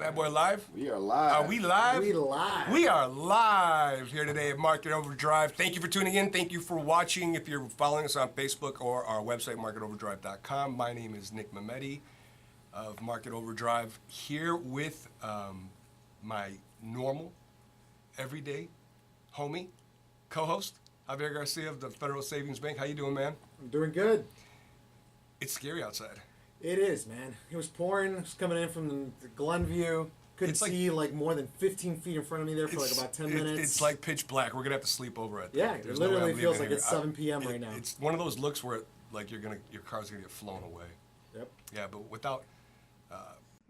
Bad Boy Live? We are live. Are we live? We live. We are live here today at Market Overdrive. Thank you for tuning in. Thank you for watching. If you're following us on Facebook or our website, marketoverdrive.com. My name is Nick Memeti of Market Overdrive, here with my normal, everyday homie, co-host, Javier Garcia of the Federal Savings Bank. How you doing, man? I'm doing good. It's scary outside. It is, man. It was pouring. It was coming in from the Glenview. Couldn't see like more than 15 feet in front of me there for like about 10 minutes. It's like pitch black. We're going to have to sleep over it. Yeah, it literally feels like it's 7 p.m. right now. It's one of those looks where like your car's going to get flown away. Yep. Yeah, but without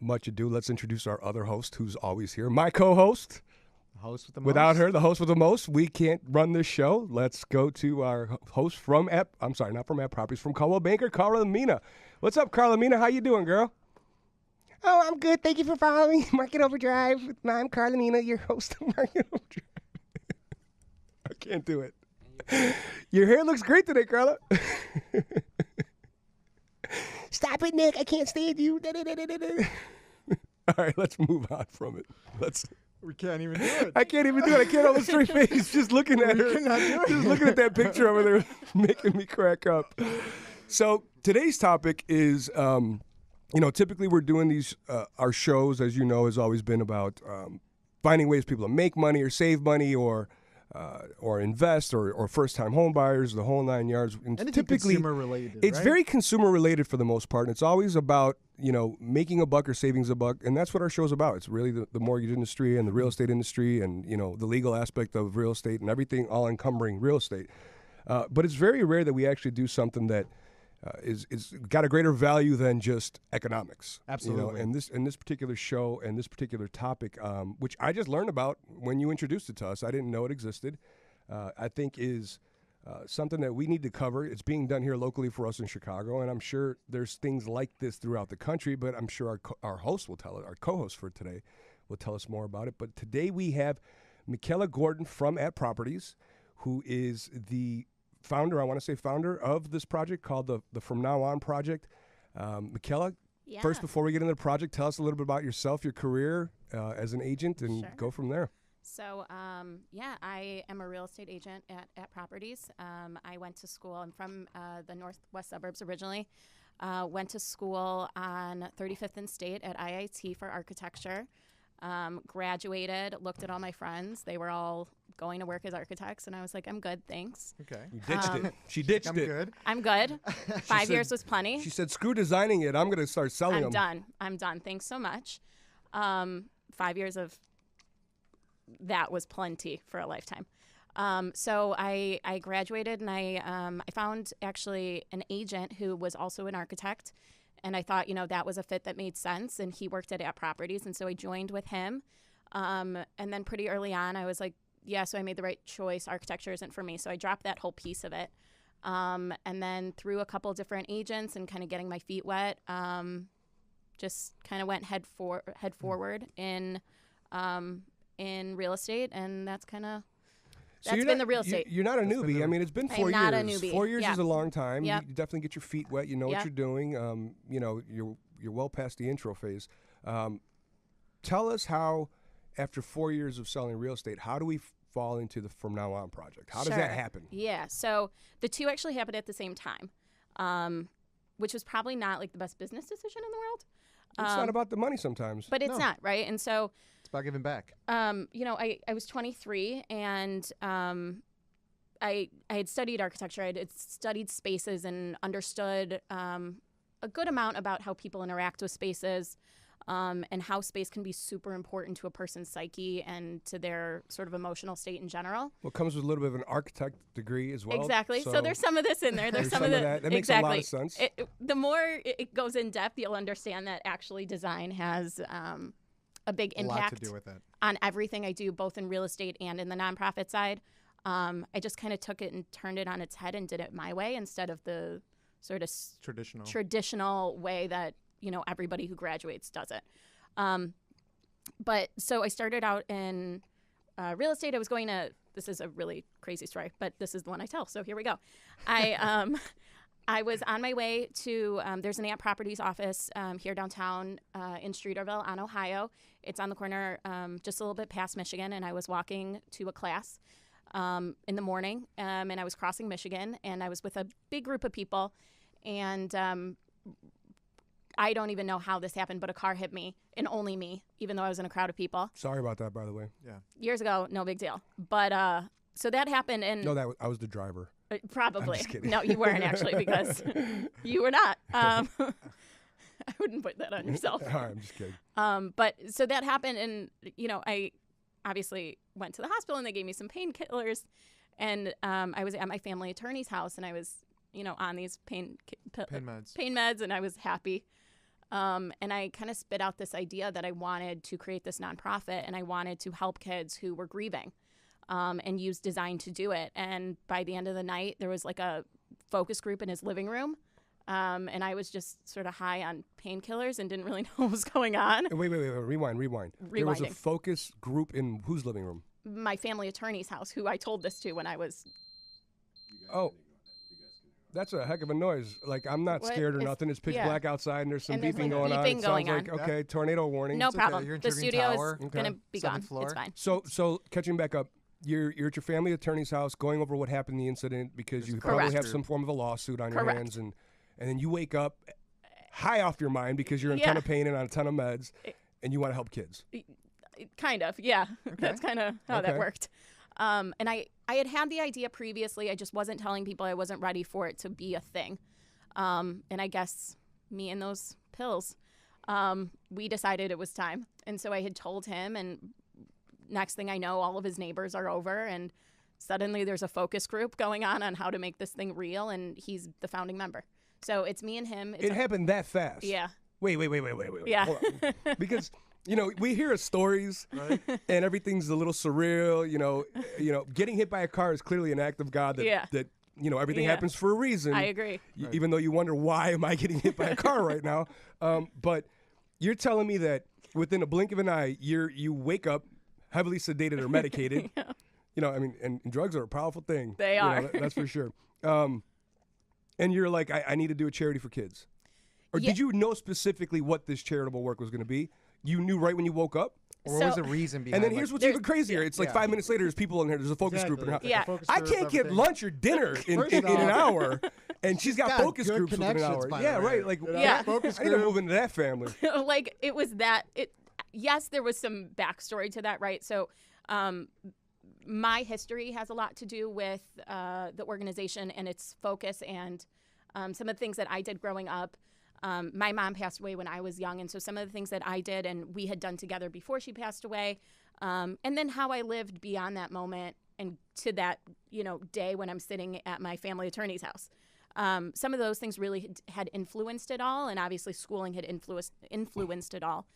much ado, let's introduce our other host who's always here. My co-host. Host with the Without most. her, the host with the most, we can't run this show. Let's go to our host from not from App Properties, from Coldwell Banker, Karla Mina. What's up, Karla Mina? How you doing, girl? Oh, I'm good. Thank you for following Market Overdrive. I'm Karla Mina, your host of Market Overdrive. I can't do it. Your hair looks great today, Karla. Stop it, Nick. I can't stand you. All right, let's move on from it. We can't even do it. I can't even do it. I can't hold a straight face. Just looking at her. cannot do it. Just looking at that picture over there, making me crack up. So today's topic is, typically we're doing these, our shows, as you know, has always been about finding ways people to make money or save money or invest or first-time home buyers, the whole 9 yards. And Anything typically, consumer related. it's right? very consumer related for the most part. And it's always about, making a buck or savings a buck. And that's what our show's about. It's really the mortgage industry and the real estate industry and, the legal aspect of real estate and everything all encumbering real estate. But it's very rare that we actually do something that is got a greater value than just economics. Absolutely. And this particular show and this particular topic, which I just learned about when you introduced it to us, I didn't know it existed, I think is something that we need to cover. It's being done here locally for us in Chicago, and I'm sure there's things like this throughout the country, but I'm sure our host will tell it, our co-host for today will tell us more about it. But today we have Michaela Gordon from At Properties, who is the founder of this project called the From Now On Project. Michaela, first, before we get into the project, tell us a little bit about yourself, your career as an agent, and go from there. So, I am a real estate agent at Properties. I went to school. I'm from the northwest suburbs originally. Went to school on 35th and State at IIT for architecture. Graduated, looked at all my friends. They were all going to work as architects, and I was like, I'm good, thanks. Okay. You ditched it. She ditched I'm it. good. I'm good. 5 years was plenty. She said, screw designing it. I'm going to start selling them. I'm done. Thanks so much. 5 years of that was plenty for a lifetime. So I graduated, and I found actually an agent who was also an architect. And I thought, that was a fit that made sense. And he worked at Properties. And so I joined with him. And then pretty early on, I was like, so I made the right choice. Architecture isn't for me. So I dropped that whole piece of it. And then through a couple different agents and kind of getting my feet wet, just kind of went head forward in real estate. And that's kind of... That's been the real estate. You're not a newbie. I mean, it's been 4 years. I'm not a newbie. 4 years is a long time. Yep. You definitely get your feet wet. You know what you're doing. You're well past the intro phase. Tell us how, after 4 years of selling real estate, how do we fall into the From Now On project? How does that happen? Yeah. So the two actually happened at the same time, which was probably not like the best business decision in the world. It's not about the money sometimes. But it's not, right? And so... It's about giving back. I was 23, and I had studied architecture. I had studied spaces and understood a good amount about how people interact with spaces, and how space can be super important to a person's psyche and to their sort of emotional state in general. Well, it comes with a little bit of an architect degree as well. Exactly. So there's some of this in there. There's some of that. That makes a lot of sense. The more it goes in depth, you'll understand that actually design has a big impact a lot to do with it. On everything I do, both in real estate and in the nonprofit side. I just kind of took it and turned it on its head and did it my way instead of the sort of traditional way that everybody who graduates does it. But so I started out in real estate. I was going to. This is a really crazy story, but this is the one I tell. So here we go. I was on my way to, there's an Ant Properties office here downtown in Streeterville on Ohio. It's on the corner just a little bit past Michigan, and I was walking to a class in the morning, and I was crossing Michigan, and I was with a big group of people, and I don't even know how this happened, but a car hit me, and only me, even though I was in a crowd of people. Sorry about that, by the way. Yeah. Years ago, no big deal. But so that happened, and No, I was the driver. Probably. I'm just kidding. No, you weren't actually, because you were not. I wouldn't put that on yourself. All right, I'm just kidding. But so that happened, and I obviously went to the hospital, and they gave me some painkillers, and I was at my family attorney's house, and I was on these pain meds, and I was happy. And I kind of spit out this idea that I wanted to create this nonprofit, and I wanted to help kids who were grieving. And use design to do it. And by the end of the night, there was like a focus group in his living room. And I was just sort of high on painkillers and didn't really know what was going on. Wait. Rewind. There was a focus group in whose living room? My family attorney's house, who I told this to when I was... Oh. That's a heck of a noise. Like, I'm not scared or nothing. It's pitch black outside, and there's some beeping going on. It sounds like, okay, tornado warning. No It's problem. okay. You're in The Tribune studio Tower. is going to be gone. Seventh floor. It's fine. So catching back up, you're at your family attorney's house going over what happened in the incident because you probably Correct. have some form of a lawsuit on your Correct. hands, and then you wake up high off your mind because you're in a ton of pain and on a ton of meds, and you want to help kids. Kind of, yeah. That's kind of how that worked. And I had the idea previously. I just wasn't telling people. I wasn't ready for it to be a thing. And I guess me and those pills, we decided it was time. And so I had told him, and next thing I know, all of his neighbors are over, and suddenly there's a focus group going on how to make this thing real, and he's the founding member. So it's me and him. It happened that fast. Yeah. Wait. Yeah. Hold on. Because we hear stories, and everything's a little surreal. Getting hit by a car is clearly an act of God. That everything happens for a reason. I agree. Even though you wonder, why am I getting hit by a car right now? But you're telling me that within a blink of an eye, you wake up heavily sedated or medicated. And drugs are a powerful thing. They are. That's for sure. And you're like, I need to do a charity for kids. Or did you know specifically what this charitable work was going to be? You knew right when you woke up? Or what was the reason behind And then here's what's even crazier. It's like 5 minutes later, there's people in here. There's a focus group in her house. Yeah. I can't get lunch or dinner in an hour, and she's got focus groups within an hour. Yeah, right. Like, focus I need to group. move into that family. Like, it was that. Yes, there was some backstory to that, right? So my history has a lot to do with the organization and its focus and some of the things that I did growing up. My mom passed away when I was young, and so some of the things that I did and we had done together before she passed away, and then how I lived beyond that moment and to that day when I'm sitting at my family attorney's house. Some of those things really had influenced it all, and obviously schooling had influenced it all.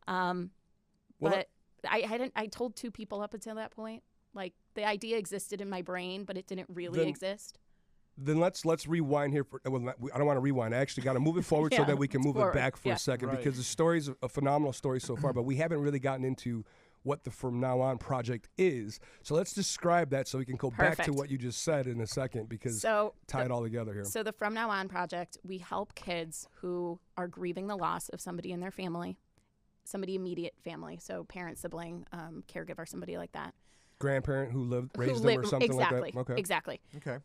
But I told two people up until that point. Like, the idea existed in my brain, but it didn't really exist. Then let's rewind here. I don't want to rewind. I actually got to move it forward so that we can move it back for a second, because the story's a phenomenal story so far, but we haven't really gotten into what the From Now On project is. So let's describe that so we can go back to what you just said in a second, because tie it all together here. So the From Now On project, we help kids who are grieving the loss of somebody in their family, somebody immediate family, so parent, sibling, caregiver, somebody like that. Grandparent who raised them or something like that? Okay. Exactly. Okay.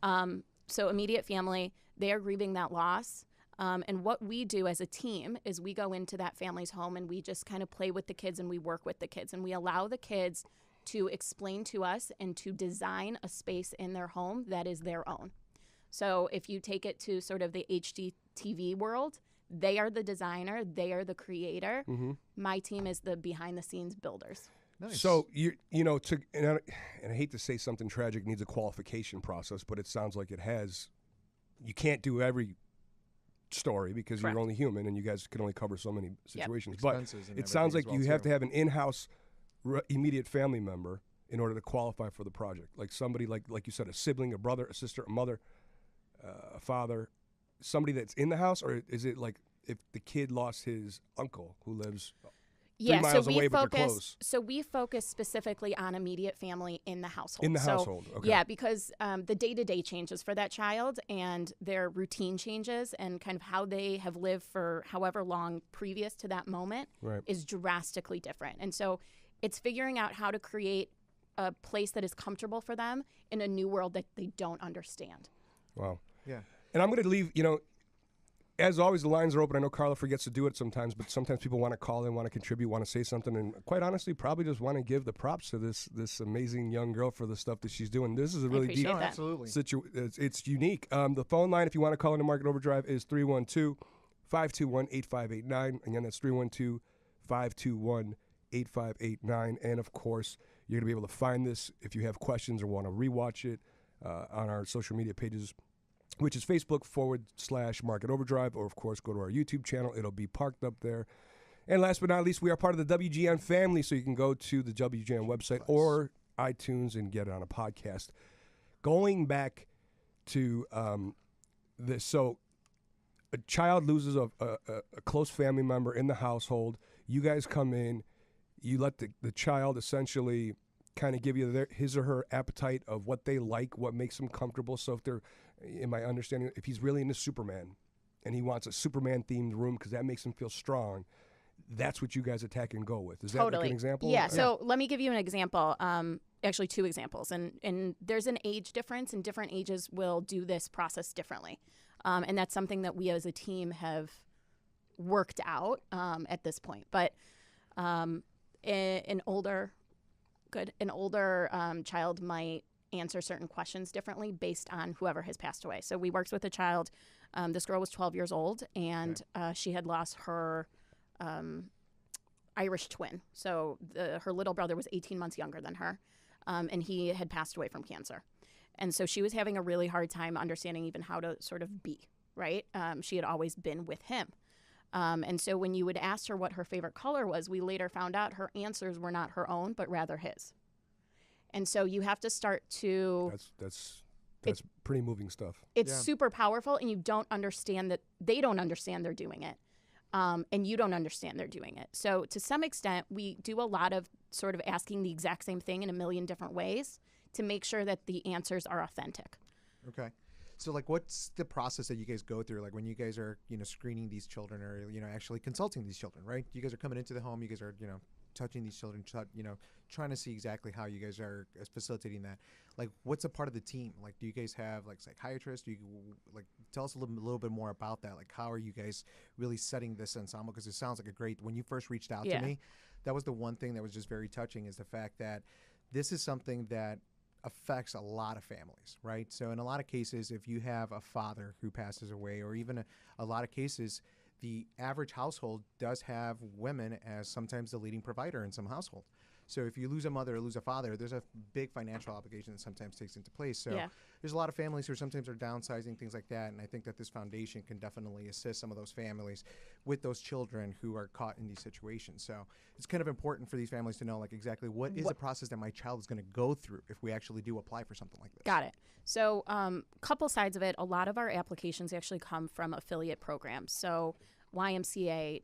So immediate family, they are grieving that loss. And what we do as a team is we go into that family's home and we just kind of play with the kids and we work with the kids. And we allow the kids to explain to us and to design a space in their home that is their own. So if you take it to sort of the HGTV world, they are the designer, they are the creator. Mm-hmm. My team is the behind-the-scenes builders. Nice. So and I hate to say something tragic needs a qualification process, but it sounds like it has. You can't do every story because you're only human, and you guys can only cover so many situations. But it sounds like you have to have an in-house immediate family member in order to qualify for the project. Like somebody like you said, a sibling, a brother, a sister, a mother, a father, somebody that's in the house, or is it like if the kid lost his uncle who lives Yeah, 3 miles so we away, but they're focus. close. So we focus specifically on immediate family in the household. In the So, household, okay. Yeah, because the day-to-day changes for that child and their routine changes and kind of how they have lived for however long previous to that moment Right. is drastically different. And so it's figuring out how to create a place that is comfortable for them in a new world that they don't understand. Wow. Yeah. And I'm going to leave, as always, the lines are open. I know Karla forgets to do it sometimes, but sometimes people want to call in, want to contribute, want to say something, and quite honestly, probably just want to give the props to this amazing young girl for the stuff that she's doing. This is a really deep appreciate that. Absolutely. it's unique. The phone line, if you want to call into Market Overdrive, is 312-521-8589. Again, that's 312-521-8589. And of course, you're going to be able to find this if you have questions or want to rewatch it on our social media pages, which is Facebook/Market Overdrive, or of course, go to our YouTube channel. It'll be parked up there. And last but not least, we are part of the WGN family, so you can go to the WGN website or iTunes and get it on a podcast. Going back to this, so a child loses a close family member in the household. You guys come in, you let the child essentially kind of give you his or her appetite of what they like, what makes them comfortable. So if they're, in my understanding, if he's really into Superman and he wants a Superman-themed room because that makes him feel strong, that's what you guys attack and go with. Is that like an example? Yeah, so let me give you an example. Actually, 2 examples. And there's an age difference, and different ages will do this process differently. And that's something that we as a team have worked out at this point. But an older child might answer certain questions differently based on whoever has passed away. So we worked with a child. This girl was 12 years old, and she had lost her Irish twin. So her little brother was 18 months younger than her, and he had passed away from cancer. And so she was having a really hard time understanding even how to sort of be, right? She had always been with him. And so when you would ask her what her favorite color was, we later found out her answers were not her own, but rather his. And so you have to start to... That's pretty moving stuff. It's super powerful, and you don't understand that they don't understand they're doing it. And you don't understand they're doing it. So to some extent, we do a lot of sort of asking the exact same thing in a million different ways to make sure that the answers are authentic. Okay. So, like, what's the process that you guys go through? Like, when you guys are, screening these children or, actually consulting these children, right? You guys are coming into the home. You guys are, touching these children, trying to see exactly how you guys are facilitating that. Like, what's a part of the team? Like, do you guys have, like, psychiatrists? Do you, like, tell us a little bit more about that. Like, how are you guys really setting this ensemble? Because it sounds like when you first reached out to me, that was the one thing that was just very touching, is the fact that this is something that affects a lot of families, right? So in a lot of cases, if you have a father who passes away, or even a lot of cases, the average household does have women as sometimes the leading provider in some household. So if you lose a mother or lose a father, there's a big financial obligation that sometimes takes into place. So there's a lot of families who sometimes are downsizing, things like that. And I think that this foundation can definitely assist some of those families with those children who are caught in these situations. So it's kind of important for these families to know, like, exactly what is the process that my child is going to go through if we actually do apply for something like this. Got it. So couple sides of it. A lot of our applications actually come from affiliate programs. So YMCA,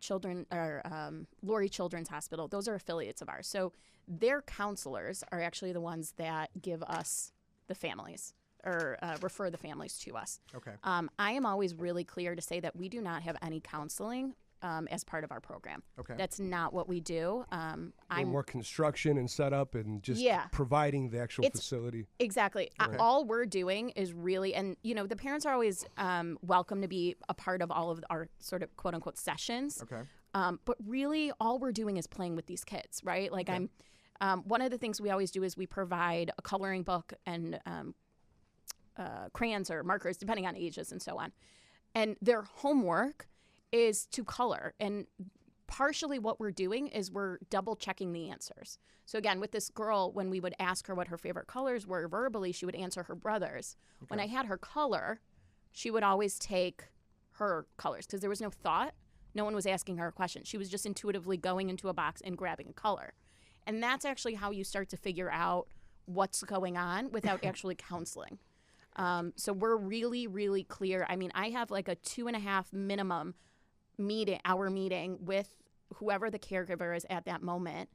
Lurie Children's Hospital, those are affiliates of ours. So their counselors are actually the ones that give us the families, or refer the families to us. Okay. I am always really clear to say that we do not have any counseling as part of our program. Okay. That's not what we do. I'm more construction and setup and just providing the actual facility. Exactly. All we're doing is really, and the parents are always welcome to be a part of all of our sort of quote unquote sessions. Okay. But really, all we're doing is playing with these kids, right? Like one of the things we always do is we provide a coloring book and crayons or markers, depending on ages and so on. And their homework is to color. And partially what we're doing is we're double checking the answers. So again, with this girl, when we would ask her what her favorite colors were verbally, she would answer her brother's. Okay. When I had her color, she would always take her colors because there was no thought. No one was asking her a question. She was just intuitively going into a box and grabbing a color. And that's actually how you start to figure out what's going on without actually counseling. So we're really, really clear. I mean, I have like a 2.5 minimum hour meeting with whoever the caregiver is at that moment,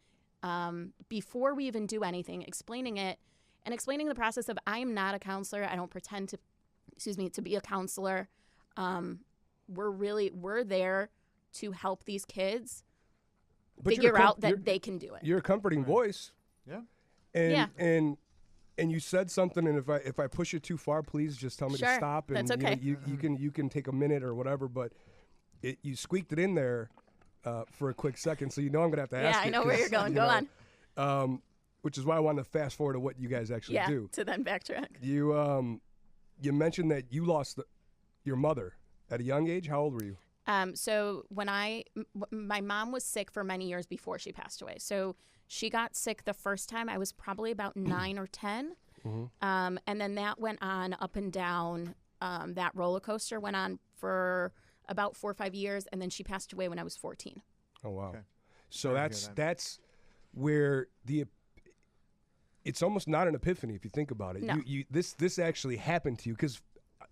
before we even do anything, explaining it and explaining the process of I am not a counselor. I don't pretend to be a counselor. We're there to help these kids figure out that they can do it. You're a comforting voice. Yeah. And you said something, and if I push it too far, please just tell me to stop. And that's okay. You can take a minute or whatever, but you squeaked it in there for a quick second, so I'm gonna have to ask. Yeah, I know where you're going. Go on. Which is why I wanted to fast forward to what you guys actually do. To then backtrack. You mentioned that you lost your mother at a young age. How old were you? So when my mom was sick for many years before she passed away. So she got sick the first time I was probably about 9 or 10. Mm-hmm. And then that went on up and down. That roller coaster went on for about 4 or 5 years. And then she passed away when I was 14. Oh, wow. Okay. So that's where it's almost not an epiphany if you think about it. No. This actually happened to you, because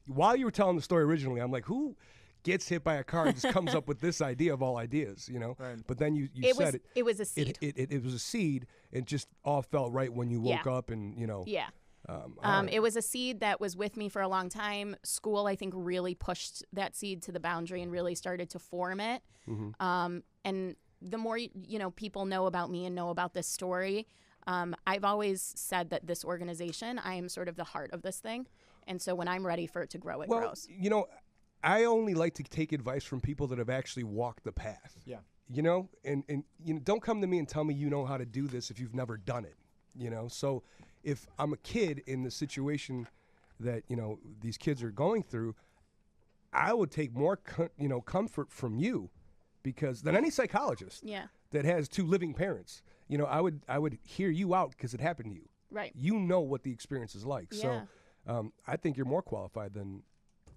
while you were telling the story originally, I'm like, who gets hit by a car and just comes up with this idea of all ideas, Right. But then you said it was a seed. It was a seed. It just all felt right when you woke up and, Yeah. Right. It was a seed that was with me for a long time. School, I think, really pushed that seed to the boundary and really started to form it. Mm-hmm. And the more people know about me and know about this story, I've always said that this organization, I am sort of the heart of this thing. And so when I'm ready for it to grow, it grows. I only like to take advice from people that have actually walked the path. Yeah. And don't come to me and tell me you know how to do this if you've never done it. So if I'm a kid in the situation that these kids are going through, I would take more comfort from you than any psychologist. Yeah. That has 2 living parents. I would hear you out because it happened to you. Right. You know what the experience is like. Yeah. So I think you're more qualified than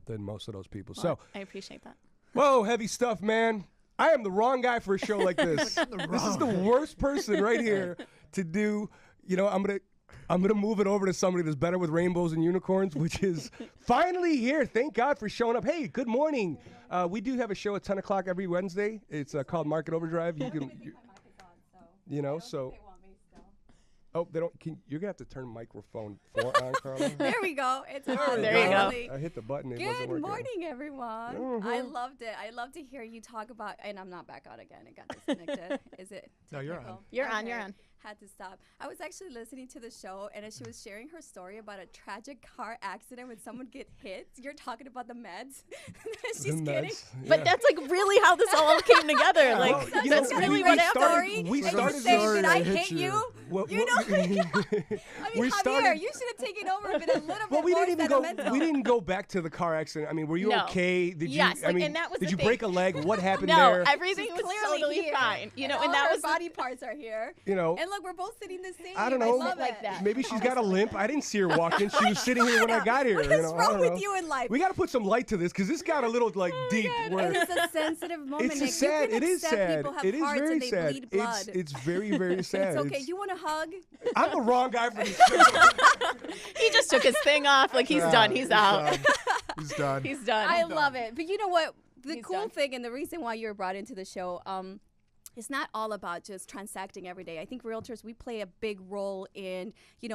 most of those people. Well, I appreciate that. Whoa, heavy stuff, man. I am the wrong guy for a show like this. This is the worst person right here to do. I'm gonna move it over to somebody that's better with rainbows and unicorns, which is finally here. Thank God for showing up. Hey, good morning. We do have a show at 10 o'clock every Wednesday. It's called Market Overdrive. You can, so. Oh, they don't. You're gonna have to turn microphone 4 on, Karla. There we go. It's on. There you go. I hit the button. It wasn't Good working. morning, everyone. Mm-hmm. I loved it. I love to hear you talk about. And I'm not back on again. It got disconnected. Is it? No, you're technical? on. You're on. Okay. You're on. Had to stop. I was actually listening to the show, and as she was sharing her story about a tragic car accident when someone get hit. You're talking about the meds. She's getting. But that's like really how this all came together. Like that's really what happened. We started. Did I hit you? Well, You know. I mean, Javier, you should have taken over and been a little bit more sentimental. We didn't go back to the car accident. I mean, were you No. okay? Did Yes, you? I mean, and that was did the you thing. break a leg? What happened No, there? everything was clearly totally here. fine. And all that her was body parts are here. And look, we're both sitting the same. I don't know. love like it. that. Maybe she's got a limp. I didn't see her walking. She was sitting here when I got here. What is I wrong don't with know. you in life? We got to put some light to this because this got a little deep. Where It's a sensitive moment. it's Nick. a sad. You can It is accept sad. People have It is hearts very and they sad. bleed blood. It's very very sad. It's okay. You want a hug? I'm the wrong guy for this show. he just took his thing off. Like he's done. He's out. He's done. He's done. I love it. But you know what? The He's cool done. thing and the reason why you were brought into the show, it's not all about just transacting every day. I think realtors, we play a big role in,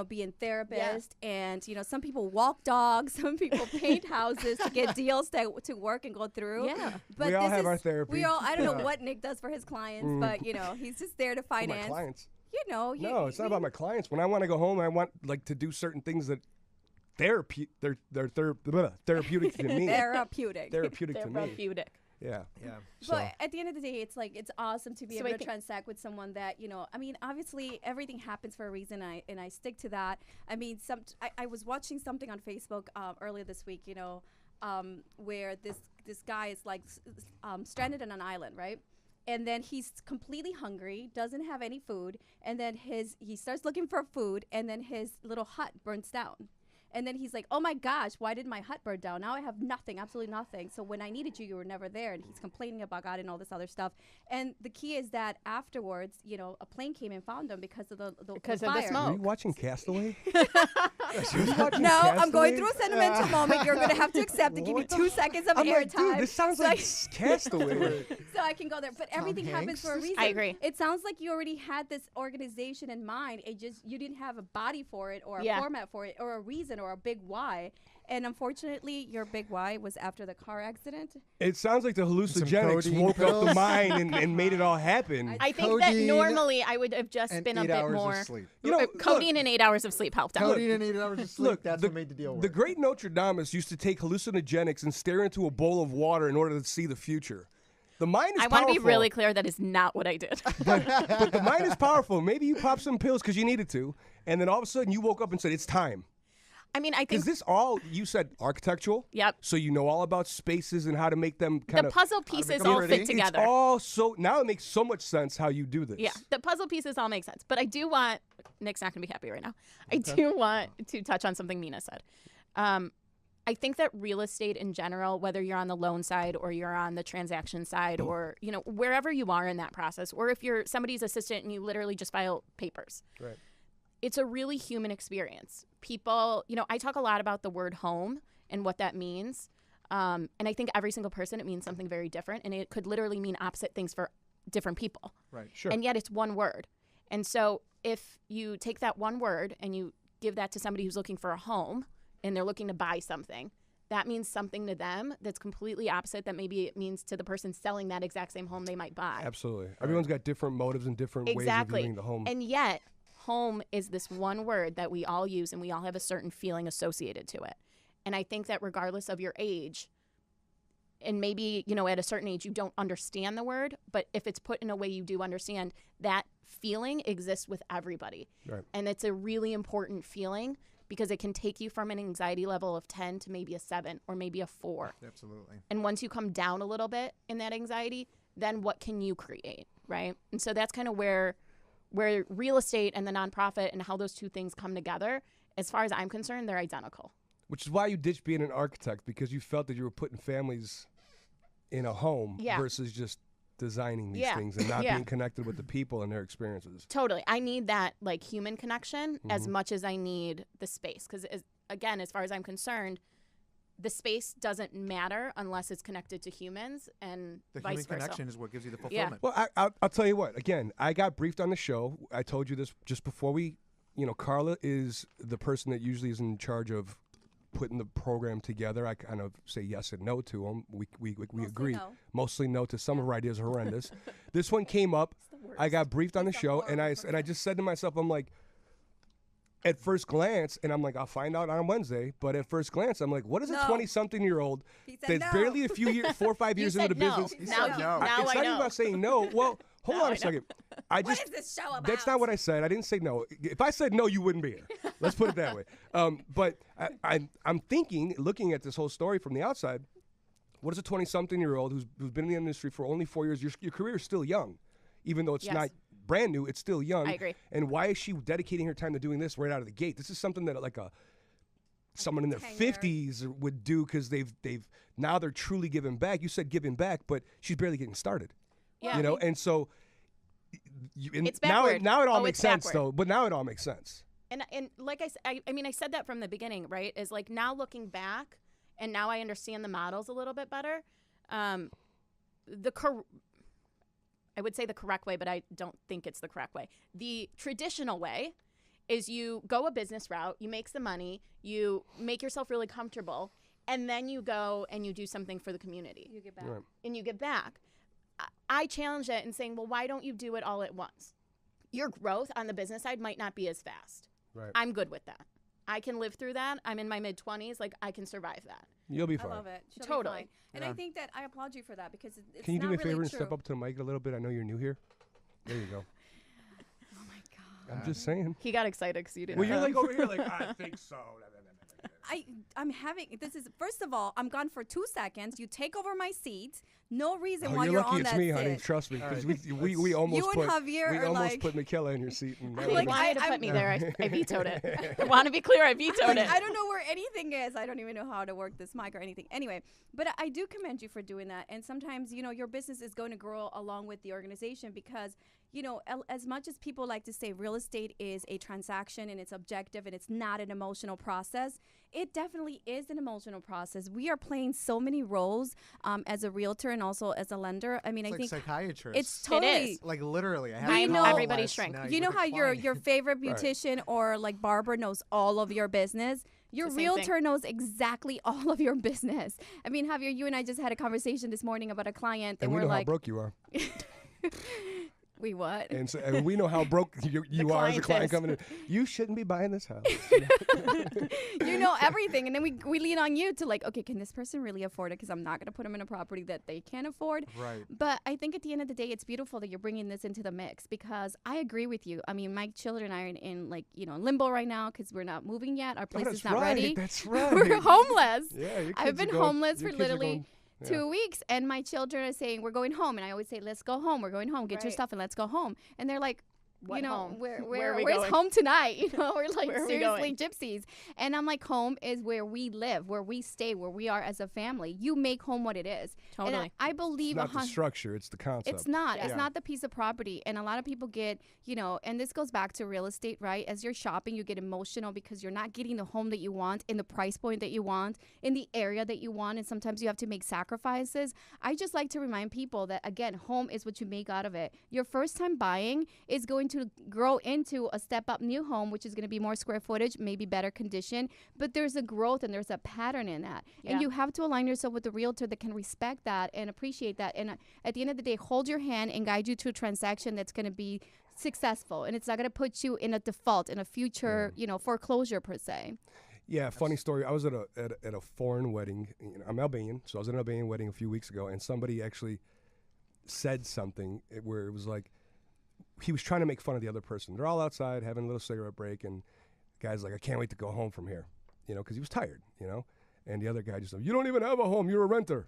being therapists. And, some people walk dogs. Some people paint houses to get deals to work and go through. Yeah. But We all have our therapy. I don't know what Nick does for his clients, but, he's just there to For my finance. clients. No, it's not about my clients. When I want to go home, I want to do certain things that they're therapeutic to me. Therapeutic. Therapeutic to me. Therapeutic. Yeah. Yeah. So But at the end of the day, it's awesome to be So able I to think- transact with someone that, obviously everything happens for a reason. I stick to that. I mean, I was watching something on Facebook earlier this week, where this guy is stranded on an island, right? And then he's completely hungry, doesn't have any food, and then he starts looking for food, and then his little hut burns down. And then he's like, oh my gosh, why did my hut burn down? Now I have nothing, absolutely nothing. So when I needed you, you were never there. And he's complaining about God and all this other stuff. And the key is that afterwards, a plane came and found him because of the Because fire. of the smoke. Are you watching Castaway? No, I'm going through a sentimental moment. You're going to have to accept it. Give me 2 seconds of I'm like, airtime. dude, this sounds like Castaway. So I can go there. But everything happens Hanks? for a reason. I agree. It sounds like you already had this organization in mind. It just, you didn't have a body for it or a format for it or a reason or a big why. And unfortunately, your big why was after the car accident. It sounds like the hallucinogenics codeine woke up the pills. mind and made it all happen. I think that Codeine normally I would have just and been a 8 bit hours more. of sleep. You know, Codeine and 8 hours of sleep helped out. Codeine and 8 hours of sleep. Look, That's what made the deal work. The great Notre Dame used to take hallucinogenics and stare into a bowl of water in order to see the future. The mind is I powerful. want to be really clear that is not what I did. But the mind is powerful. Maybe you popped some pills because you needed to, and then all of a sudden you woke up and said, it's time. I mean, I Is think this all, you said architectural? Yep. So you know all about spaces and how to make them kind the of. puzzle pieces them all pretty. fit together. It's all so, now it makes so much sense how you do this. Yeah, the puzzle pieces all make sense. But I do want, Nick's not going to be happy right now. I do want to touch on something Mina said. I think that real estate in general, whether you're on the loan side or you're on the transaction side or, you know, wherever you are in that process, or if you're somebody's assistant and you literally just file papers. Right. It's a really human experience. People, you know, I talk a lot about the word home and what that means. And I think every single person, it means something very different. And it could literally mean opposite things for different people. Right. Sure. And yet it's one word. And so if you take that one word and you give that to somebody who's looking for a home and they're looking to buy something, that means something to them that's completely opposite that maybe it means to the person selling that exact same home they might buy. Absolutely. Everyone's got different motives and different ways of viewing the home. And yet, home is this one word that we all use and we all have a certain feeling associated to it. And I think that regardless of your age, and maybe, you know, at a certain age you don't understand the word, but if it's put in a way you do understand, that feeling exists with everybody. Right. And it's a really important feeling because it can take you from an anxiety level of 10 to maybe a 7 or maybe a 4. Absolutely. And once you come down a little bit in that anxiety, then what can you create, right? And so that's kind of where real estate and the nonprofit and how those two things come together, as far as I'm concerned, they're identical. Which is why you ditched being an architect, because you felt that you were putting families in a home versus just designing these things and not being connected with the people and their experiences. Totally. I need that like human connection as much as I need the space. Because again, as far as I'm concerned, the space doesn't matter unless it's connected to humans and The vice human versa. connection is what gives you the fulfillment. Well, I'll tell you what. Again, I got briefed on the show. I told you this just before we, Karla is the person that usually is in charge of putting the program together. I kind of say yes and no to them. We agree. no. Mostly no to some of her ideas are horrendous. This one came up. I got briefed on the show, and I just said to myself, I'm like, at first glance, and I'm like, I'll find out on Wednesday. But at first glance, I'm like, what is a No. 20-something-year-old He said that's no. barely a few years, 4 or 5 years into the said no. business? Now, said you- no. now It's I not even know. about saying no. Well, hold Now on I a second. What is this show about? That's not what I said. I didn't say no. If I said no, you wouldn't be here. Let's put it that way. But I'm thinking, looking at this whole story from the outside, what is a 20-something-year-old who's been in the industry for only 4 years? Your career is still young, even though it's Yes. not brand new. It's still young. I agree. And why is she dedicating her time to doing this right out of the gate? This is something that someone in their Tenure. 50s would do because they've now they're truly giving back. You said giving back, but she's barely getting started. Yeah. You know, and so It's now backward. it all Oh, makes it's sense backward. though. But now it all makes sense. And like I said, I mean, I said that from the beginning, right? Is like now looking back, and now I understand the models a little bit better. I would say the correct way, but I don't think it's the correct way. The traditional way is you go a business route, you make some money, you make yourself really comfortable, and then you go and you do something for the community. You get back. Right. And you get back. I challenge it and saying, well, why don't you do it all at once? Your growth on the business side might not be as fast. Right. I'm good with that. I can live through that. I'm in my mid-20s. Like, I can survive that. You'll be I fine. love it. She'll be Totally. fine. And I think that I applaud you for that because it's Can you do not me a really favor and true. step up to the mic a little bit? I know you're new here. There you go. Oh my god. I'm just saying. He got excited because you didn't Well, you're know. like over here, like I think so. I'm having this is first of all, I'm gone for 2 seconds. You take over my seat. No reason Oh, why you're you're lucky on it's that me, seat. honey. Trust me, because we You almost and put Javier we are almost like- put Michaela in your seat. And that You would've Like, wanted to I'm- put me there. I vetoed it. I want to be clear. I vetoed it. I don't know where anything is. I don't even know how to work this mic or anything. Anyway, but I do commend you for doing that. And sometimes, your business is going to grow along with the organization because, as much as people like to say real estate is a transaction and it's objective and it's not an emotional process, it definitely is an emotional process. We are playing so many roles as a realtor and also as a lender. I mean, It's I like think psychiatrist. it's totally. is. like literally. I have We a know- call everybody's last shrink. night You know with a how your client. favorite Right. beautician or like barber knows all of your business? Your It's the same realtor knows exactly all of your business. I mean, Javier, you and I just had a conversation this morning about a client, and and we we're know how like, broke you are, we what? and we know how broke you are as a client client is. coming in. You shouldn't be buying this house. You know everything, and then we lean on you to like, okay, can this person really afford it? Because I'm not going to put them in a property that they can't afford. Right. But I think at the end of the day, it's beautiful that you're bringing this into the mix because I agree with you. I mean, my children are in like limbo right now because we're not moving yet. Our place That's is not right. ready. That's right. We're homeless. Yeah, your I've kids are been going- homeless your for kids are literally going- 2 weeks, and my children are saying we're going home, and I always say let's go home. We're going home. Get your Right. stuff and let's go home. And they're like, What home? where's Where are we going? home tonight? We're like Where are we seriously going? gypsies. And I'm like, home is where we live, where we stay, where we are as a family. You make home what it is. And Totally. I believe It's not the structure; it's the concept. it's not. Yeah. It's not the piece of property. And a lot of people get, and this goes back to real estate, right? As you're shopping, you get emotional because you're not getting the home that you want in the price point that you want, in the area that you want. And sometimes you have to make sacrifices. I just like to remind people that, again, home is what you make out of it. Your first time buying is going to grow into a step up new home, which is going to be more square footage, maybe better condition. But there's a growth and there's a pattern in that. Yeah. And you have to align yourself with the realtor that can respect that and appreciate that. And at the end of the day, hold your hand and guide you to a transaction that's going to be successful. And it's not going to put you in a default, in a future, foreclosure per se. Yeah, funny story. I was at a foreign wedding. I'm Albanian, so I was at an Albanian wedding a few weeks ago, and somebody actually said something where it was like he was trying to make fun of the other person. They're all outside having a little cigarette break, and the guy's like, "I can't wait to go home from here," because he was tired, And the other guy just, "You don't even have a home. You're a renter."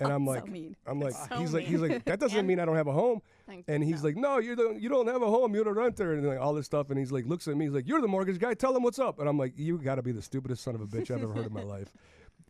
And I'm like, So mean. So he's like, mean. that doesn't And- mean I don't have a home. And he's No. like, "No, you don't have a home. You're a renter," and like all this stuff. And he's like, looks at me, he's like, "You're the mortgage guy. Tell him what's up." And I'm like, "You got to be the stupidest son of a bitch I've ever heard in my life."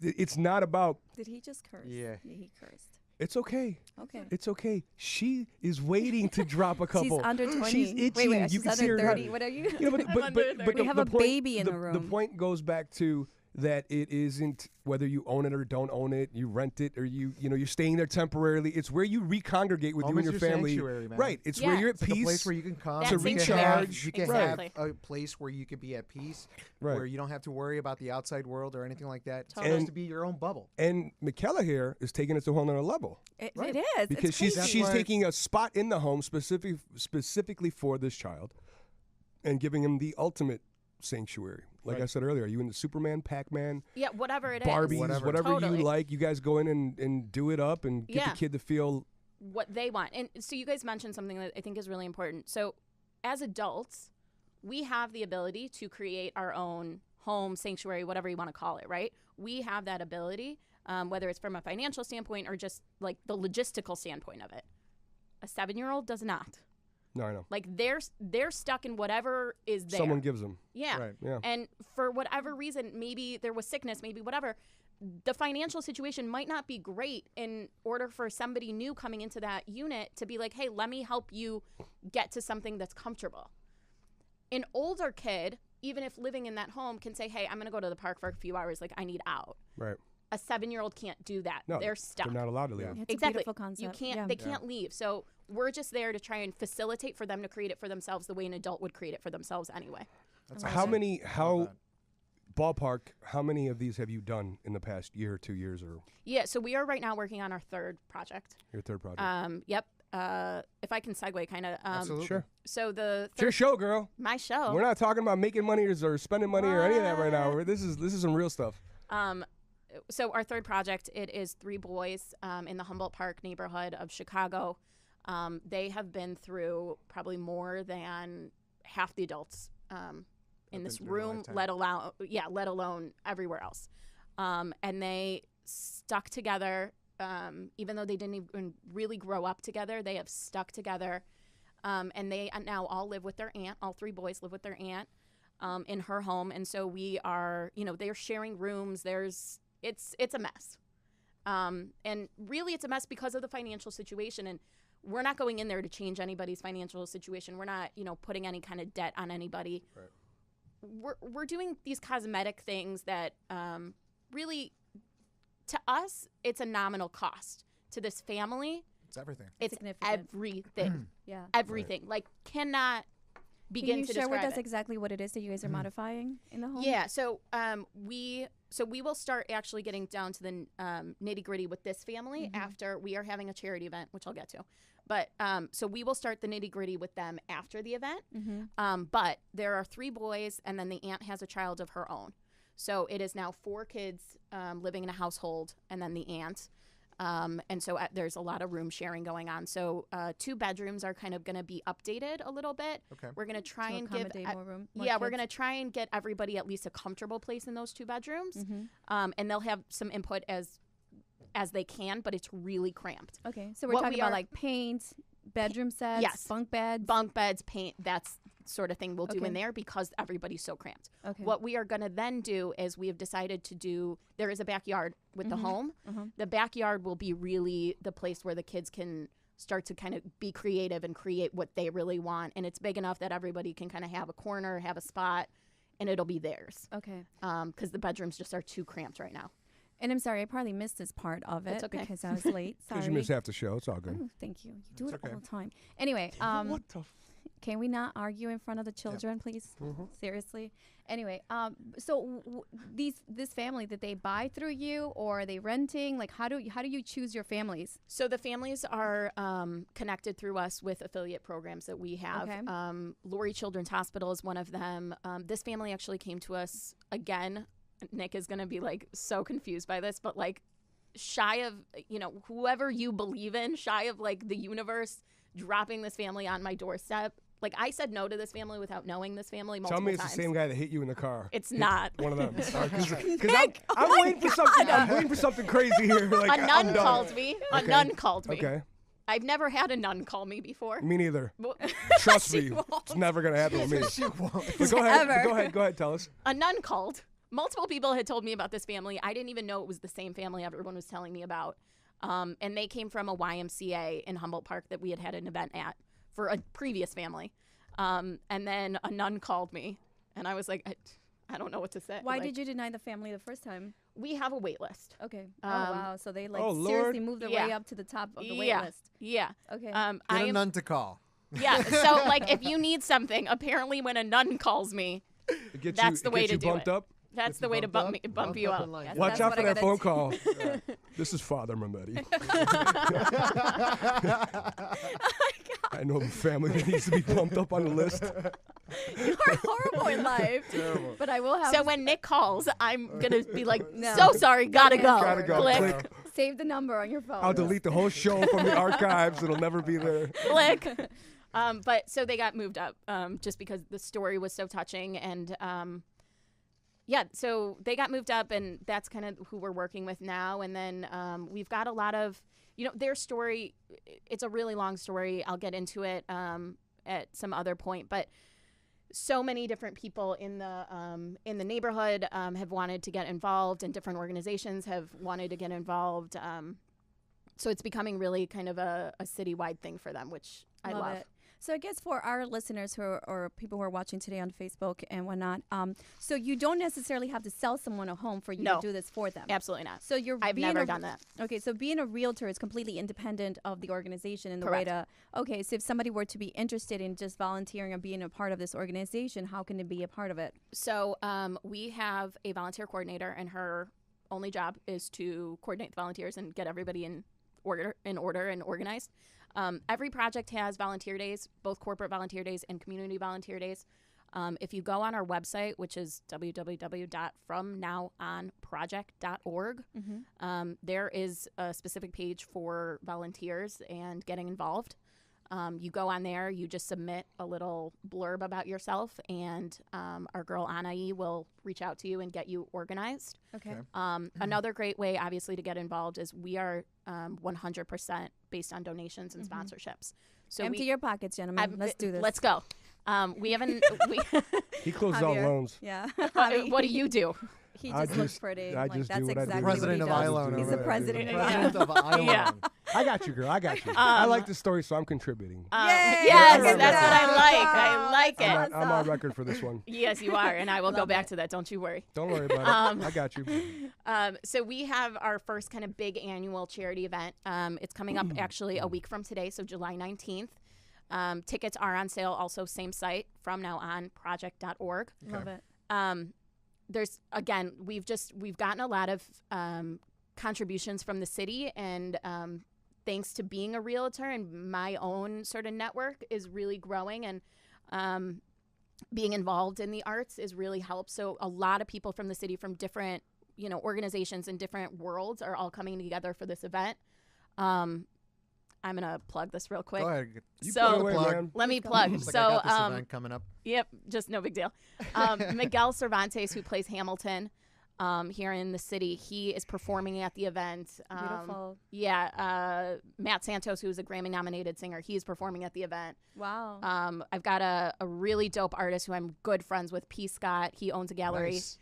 It's not about. Did he just curse? Yeah. He cursed. It's okay. Okay. It's okay. She is waiting to drop a couple. She's under 20. She's itching. Wait, You she's can see under her. 30. What are you? But We have a point, baby in the The room. point goes back to that it isn't whether you own it or don't own it, you rent it or you're staying there temporarily. It's where you recongregate with Home you and is your your family. sanctuary, man. Right. It's Yeah. where you're at It's like peace. a place where you can come That to you recharge. You can Exactly. have a place where you can be at peace, Right. where you don't have to worry about the outside world or anything like that. It's Totally. supposed to be your own bubble. And Michaela here is taking it to a whole nother level. It Right. is. Because it's crazy. That's she's why- taking a spot in the home specifically for this child and giving him the ultimate sanctuary. Like Right. I said earlier, are you into Superman, Pac-Man, Yeah, whatever it is. Barbies, Whatever. whatever Totally. you like? You guys go in and do it up and get Yeah. the kid to feel What they want. And so you guys mentioned something that I think is really important. So as adults, we have the ability to create our own home, sanctuary, whatever you want to call it, right? We have that ability, whether it's from a financial standpoint or just like the logistical standpoint of it. A 7-year-old does not. No, I know. Like they're stuck in whatever is there. Someone gives them. Yeah. Right. Yeah. And for whatever reason, maybe there was sickness, maybe whatever, the financial situation might not be great in order for somebody new coming into that unit to be like, hey, let me help you get to something that's comfortable. An older kid, even if living in that home, can say, hey, I'm going to go to the park for a few hours. Like, I need out. Right. A 7-year-old can't do that. No, They're stuck. They're not allowed to leave. It's a Exactly. beautiful concept. You can't. Yeah. They can't leave. So we're just there to try and facilitate for them to create it for themselves the way an adult would create it for themselves anyway. That's I love How it. many? I How love ballpark? How many of these have you done in the past year or 2 years or Yeah. So we are right now working on our third project. your third project? Yep. If I can segue, kind of. Absolutely. Sure. So the It's your third, show, girl. my show. We're not talking about making money or spending money or any of that right now. What? This is some real stuff. So our third project, it is 3 boys in the Humboldt Park neighborhood of Chicago. They have been through probably more than half the adults in this been through a room, lifetime. let alone everywhere else. And they stuck together, even though they didn't even really grow up together. They have stuck together, and they now all live with their aunt. All 3 boys live with their aunt in her home, and so we are, they're sharing rooms. It's a mess, and really it's a mess because of the financial situation. And we're not going in there to change anybody's financial situation. We're not, putting any kind of debt on anybody. Right. We're doing these cosmetic things that really, to us, it's a nominal cost. To this family, It's everything. it's Significant. everything. Yeah. Everything. Like, cannot begin Can you to share describe with us it. exactly what it is that you guys are modifying in the home? Yeah, so we will start actually getting down to the nitty gritty with this family after we are having a charity event, which I'll get to. But so we will start the nitty gritty with them after the event. But there are 3 boys, and then the aunt has a child of her own. So it is now 4 kids living in a household, and then the aunt. And so there's a lot of room sharing going on. So 2 bedrooms are kind of going to be updated a little bit. Okay. We're going to try To and give accommodate more room. more we're kids? going to try and get everybody at least a comfortable place in those 2 bedrooms. And they'll have some input as they can, but it's really cramped. Okay, so we're What talking we about are- like paint, bedroom sets, Yes. bunk beds. Bunk beds, paint, that's sort of thing we'll do Okay. in there because everybody's so cramped. Okay. What we are going to then do is we have decided to do, there is a backyard with the home. The backyard will be really the place where the kids can start to kind of be creative and create what they really want. And it's big enough that everybody can kind of have a corner, have a spot, and it'll be theirs. Okay. Because the bedrooms just are too cramped right now. And I'm sorry, I probably missed this part of it It's okay. because I was late. Sorry. Because you missed half the show. It's all good. Oh, thank you. You do It's it okay. all the time. Anyway, What the? can we not argue in front of the children, please? Seriously. Anyway, so this family, did they buy through you or are they renting? Like, how do you choose your families? So the families are connected through us with affiliate programs that we have. Okay. Lori Children's Hospital is one of them. This family actually came to us again. Nick is going to be like so confused by this, but like shy of, whoever you believe in, shy of like the universe dropping this family on my doorstep. Like I said no to this family without knowing this family multiple Tell me it's times. the same guy that hit you in the car. It's not. One of them. Because Nick, I'm waiting for something. I'm waiting for something crazy here. Like, A nun I'm done. called me. A Okay. nun called me. Okay. I've never had a nun call me before. Me neither. Well, Trust she me. won't. It's never gonna happen with me. She won't. But go ahead. Ever. Go ahead. Tell us. A nun called. Multiple people had told me about this family. I didn't even know it was the same family everyone was telling me about. And they came from a YMCA in Humboldt Park that we had an event at for a previous family. And then a nun called me, and I was like, I don't know what to say. Why Like, did you deny the family the first time? We have a wait list. Okay. Um, wow. So they like oh, Lord. seriously moved their way Yeah. up to the top of the wait Yeah. list. Yeah. Okay. I Get a am. nun to call. Yeah. So like, if you need something, apparently when a nun calls me, It gets That's you, the it way gets to you do bumped it. up. that's If the you way to bumped bump up you in up. line. Yes, Watch that's out what for I that gotta phone do. call. This is Father Memeti. I know the family that needs to be bumped up on the list. You are horrible in life. But I will have So when Nick calls, I'm gonna be like, No. so sorry, gotta go. Gotta go. Click, save the number on your phone. I'll delete the whole show from the archives. It'll never be there. click. But so they got moved up just because the story was so touching. And yeah, so they got moved up, and that's kind of who we're working with now. And then we've got a lot of, their story, it's a really long story. I'll get into it at some other point. But so many different people in the neighborhood have wanted to get involved, and different organizations have wanted to get involved. So it's becoming really kind of a citywide thing for them, which I love. It. So I guess for our listeners or people who are watching today on Facebook and whatnot, so you don't necessarily have to sell someone a home for you No. to do this for them. Absolutely not. So I've being never a- done that. Okay, so being a realtor is completely independent of the organization in the way Correct. to, okay, so if somebody were to be interested in just volunteering or being a part of this organization, how can they be a part of it? So we have a volunteer coordinator, and her only job is to coordinate the volunteers and get everybody in order and organized. Every project has volunteer days, both corporate volunteer days and community volunteer days. If you go on our website, which is www.fromnowonproject.org, there is a specific page for volunteers and getting involved. You go on there, you just submit a little blurb about yourself, and our girl Anai will reach out to you and get you organized. Okay. Another great way, obviously, to get involved is we are 100% based on donations and sponsorships. So Empty your pockets, gentlemen. Let's do this. Let's go. We haven't. He closes all Javier. loans. Yeah. What do you do? He I just looks just- pretty. I Like, just that's do what I do. exactly President of what he does. iLoan. He's over the there. president. President of iLoan. Yeah. I got you, girl. I got you. I like the story, so I'm contributing. Yay, Yes, look at that's what I that. like. I like it. I'm on record for this one. Yes, you are, and I will go Love back it. to that. Don't you worry. Don't worry about it. I got you. So we have our first kind of big annual charity event. It's coming up actually a week from today, so July 19th. Tickets are on sale, also same site from now on, project.org. Love it. There's again, we've gotten a lot of contributions from the city, and thanks to being a realtor and my own sort of network is really growing, and being involved in the arts is really helped. So a lot of people from the city, from different organizations in different worlds, are all coming together for this event. I'm gonna plug this real quick. Go ahead. You So- put it away, Plug. man. Let me Let's go. plug. It's like, So I got this event coming up. Yep, just no big deal. Miguel Cervantes, who plays Hamilton here in the city, he is performing at the event. Beautiful. Yeah, Matt Santos, who's a Grammy-nominated singer, he's performing at the event. Wow. I've got a really dope artist who I'm good friends with, P. Scott. He owns a gallery. Nice.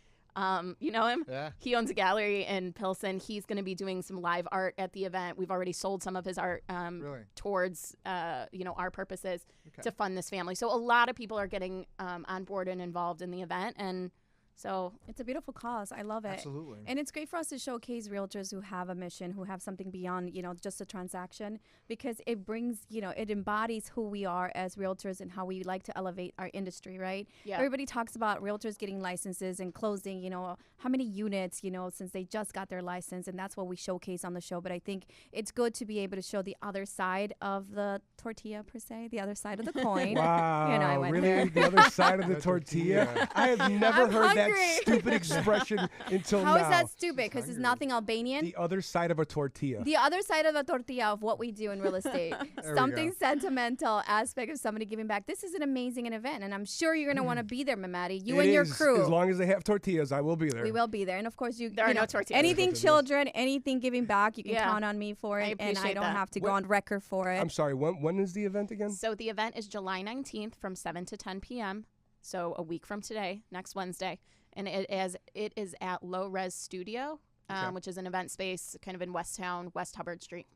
You know him? Yeah. He owns a gallery in Pilsen. He's going to be doing some live art at the event. We've already sold some of his art Really? towards our purposes Okay. to fund this family. So a lot of people are getting on board and involved in the event, and so It's a beautiful cause. I love it. Absolutely. And it's great for us to showcase realtors who have a mission, who have something beyond, just a transaction, because it brings, it embodies who we are as realtors and how we like to elevate our industry, right? Yeah. Everybody talks about realtors getting licenses and closing, how many units, since they just got their license, and that's what we showcase on the show. But I think it's good to be able to show the other side of the tortilla, per se, the other side of the coin. Wow. I went really? there. The other side of the The tortilla? tortilla. I have never I'm heard that hungry. stupid expression until How now. is that stupid? Because it's hungry. nothing Albanian. The other side of a tortilla. The other side of the tortilla of what we do in real estate. There we Something go. sentimental aspect of somebody giving back. This is an amazing event, and I'm sure you're going to want to be there, Memeti. You It and your is. crew. As long as they have tortillas, I will be there. We will be there. And of course, There are no tortillas. Anything Tortillas. children, anything giving back, you can Yeah. count on me for I it. And I appreciate don't that. have to go What- on record for it. I'm sorry, when is the event again? So the event is July 19th from 7 to 10 p.m. So a week from today, next Wednesday. And it is at Low Res Studio, Okay. which is an event space kind of in West Town, West Hubbard Street.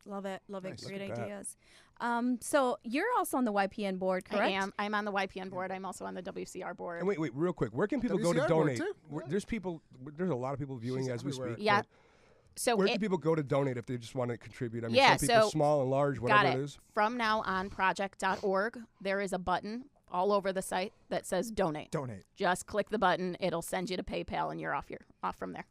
Love it. Love it. Nice. Great Look at that. ideas. So you're also on the YPN board, correct? I am. I'm on the YPN board. I'm also on the WCR board. And wait, real quick. Where can people go to WCR board donate? too? There's a lot of people viewing She's as we everywhere. speak. Yeah. but So Where it- can people go to donate if they just want to contribute? I mean, Yeah, some people so- small and large, got whatever it. it is. From now on, project.org, there is a button all over the site that says donate. Donate. Just click the button. It'll send you to PayPal, and you're off from there.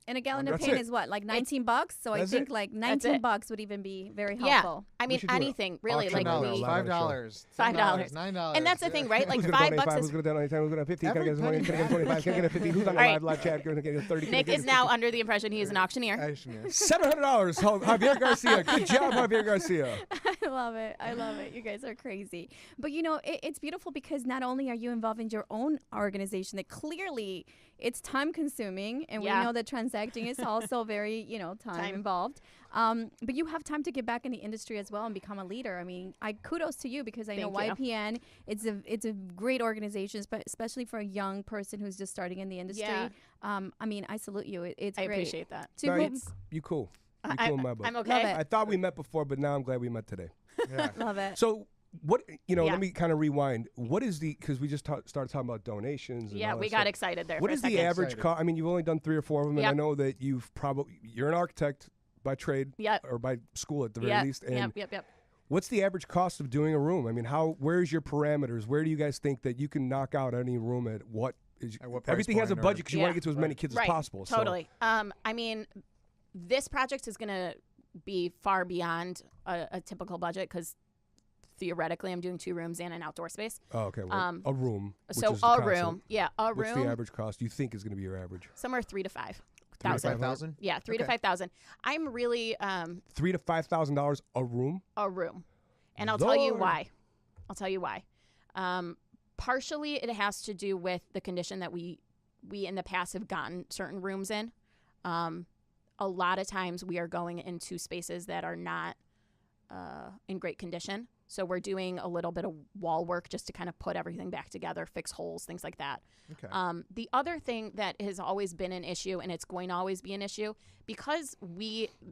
And a gallon of That's paint it. is what, like $19? So I That's think it. like That's $19 it. would even be very Yeah. helpful. I mean, should do it. anything really. Auction Like house. we, Live $5, $5, $9. and that's the thing, right? Like Who's gonna donate $5 Who's is. going to donate 10? Who's going to 50? Can I Every get 20? penny Can I get 25? Can I get a 50? Who's on the Right. live chat? Can I get a 30? Can I Nick get a is now under the impression he is an auctioneer. $700. Javier Garcia. Good job, Javier Garcia. I love it. I love it. You guys are crazy. But it's beautiful because not only are you involved in your own organization, that clearly it's time consuming, and Yeah. we know that transacting is also very, time involved. But you have time to get back in the industry as well and become a leader. I mean, kudos to you because I know Thank you. YPN, it's a great organization, but especially for a young person who's just starting in the industry. Yeah. I mean, I salute you. It's I great. appreciate that. To No, whom- you cool. You I- cool in my book. I'm Love okay. it. I thought we met before, but now I'm glad we met today. Yeah. Love it. So what, Yeah. let me kind of rewind. What is because we just started talking about donations. And Yeah, all we that got stuff. excited there. What for is a the second. average Excited. cost? I mean, you've only done 3 or 4 of them, and I Yep. know that you're an architect by trade Yep. or by school at the very Yep. least. And Yep. what's the average cost of doing a room? I mean, where's your parameters? Where do you guys think that you can knock out any room at what? At what price Everything has a point or- budget because you want Yeah. to get to as many kids Right. as possible. so- Totally. I mean, this project is going to be far beyond a typical budget because theoretically I'm doing 2 rooms and an outdoor space. Oh, okay. Well, a room. Which So is the a concept. room. Yeah, a What's room. the average cost you think is going to be your average? Somewhere 3 to 5 3 to thousand. 5,000? Yeah, 3 to Okay. 5,000. I'm really $3,000 to $5,000 a room. a room. And I'll tell you Lord. why. I'll tell you why. Partially, it has to do with the condition that we in the past have gotten certain rooms in. A lot of times we are going into spaces that are not in great condition. So we're doing a little bit of wall work just to kind of put everything back together, fix holes, things like that. Okay. The other thing that has always been an issue, and it's going to always be an issue, because